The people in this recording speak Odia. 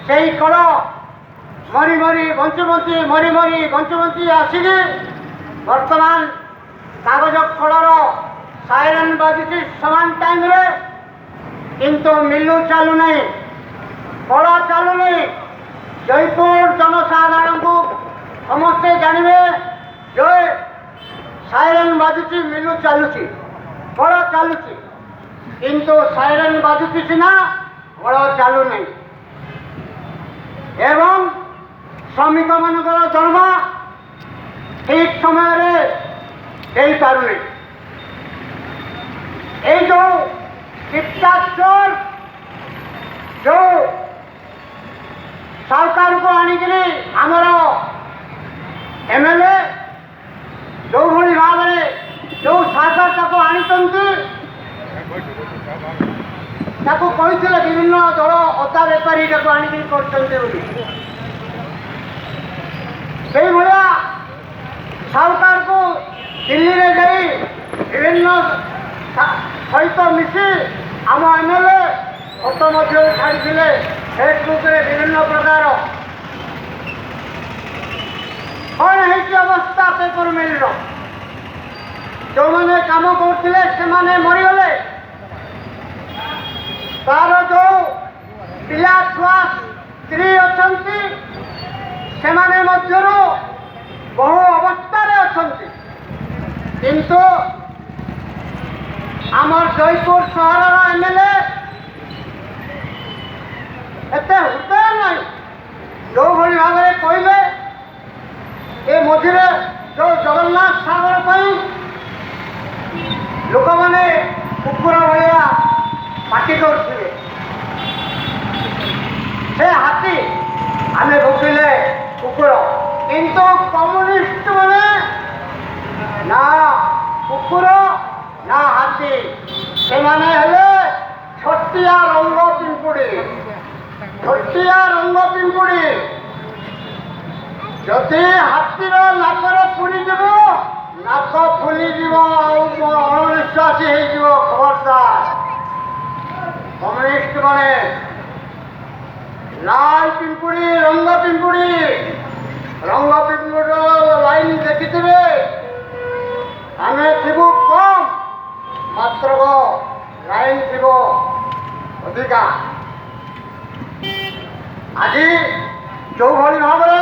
সেই କଳ ମରି ମରି ବଞ୍ଚି ମରି ମରି ବଞ୍ଚି ଆସିକି ବର୍ତ୍ତମାନ କାଗଜ କଳର ସାଇରେନ୍ ବାଜୁଛି ସମାନ ଟାଇମ୍ରେ, କିନ୍ତୁ ମିଲୁ ଚାଲୁନାହିଁ, କଳ ଚାଲୁନି। ଜୟପୁର ଜନସାଧାରଣଙ୍କୁ ସମସ୍ତେ ଜାଣିବେ ଯେ ସାଇରେନ୍ ବାଜୁଛି, ମିଲୁ ଚାଲୁଛି, କଳ ଚାଲୁଛି, କିନ୍ତୁ ସାଇରେନ୍ ବାଜୁଛି ସିନା କଳ ଚାଲୁନାହିଁ। ଏବଂ ଶ୍ରମିକମାନଙ୍କର ଦରମା ଠିକ୍ ସମୟରେ ଦେଇପାରୁନି। এই ডিক্টাটর ସରକାରକୁ ଆଣିକିରି ଆମର ଏମ୍ଏଲ୍ଏ ଯେଉଁଭଳି ଭାବରେ ଯେଉଁ ସରକାର ତାକୁ ଆଣିଛନ୍ତି, ତାକୁ କହିଥିଲେ ବିଭିନ୍ନ ଦଳ ଅଦା ବେପାରୀ ତାକୁ ଆଣିକିରି କରୁଛନ୍ତି ବୋଲି। ସେଇଭଳିଆ ସରକାରକୁ ଦିଲ୍ଲୀରେ ଯାଇ ବିଭିନ୍ନ ସହିତ ମିଶି ଆମ ଏମ୍ଏଲ୍ଏ ଫଟୋ ମଧ୍ୟ ଛାଡ଼ିଥିଲେ ଫେସବୁକ୍ରେ ବିଭିନ୍ନ ପ୍ରକାର। କ'ଣ ହେଇଛି ଅବସ୍ଥା ପେପର ମିଲ୍ର? ଯେଉଁମାନେ କାମ କରୁଥିଲେ ସେମାନେ ମରିଗଲେ। ତାର ଯେଉଁ ପିଲା ଛୁଆ ସ୍ତ୍ରୀ ଅଛନ୍ତି ସେମାନେ ମଧ୍ୟରୁ ବହୁ ଅବସ୍ଥାରେ ଅଛନ୍ତି, କିନ୍ତୁ আমার জয়পুর সহরর এমএলএ এতে হৃদয় নাই। যেভাবে ভাবে কইলে এ মঝিরে যে জগন্নাথ সাগর পাই লোক মানে কুকুর ভাইয়া পাটি করছিলেন, সে হাতি আমি ভুকিলে কুকুর, কিন্তু কম্যুনিস্ট মানে না কুকুর না হাতি, ସେମାନେ ହେଲେ ଛୋଟିଆ ରଙ୍ଗ ପିମ୍ପୁଡ଼ି, ଛୋଟିଆ ରଙ୍ଗ ପିମ୍ପୁଡ଼ି। ଯଦି ହାତୀର ନାକରେ ପୁଡ଼ିଯିବ ନାକ ଫୁଲିଯିବ ଆଉ ଅଣନିଶ୍ୱାସୀ ହେଇଯିବ। ଖବରଦାର, କମ୍ୟୁନିଷ୍ଟ ମାନେ ଲାଲ ପିମ୍ପୁଡ଼ି, ରଙ୍ଗ ପିମ୍ପୁଡ଼ି ଲାଇନ୍ ଦେଖିଥିବେ। ଆମେ ଥିବୁ କମ୍, ମାତ୍ର ଲାଇନ୍ ଥିବ ଅଧିକା। ଆଜି ଯେଉଁଭଳି ଭାବରେ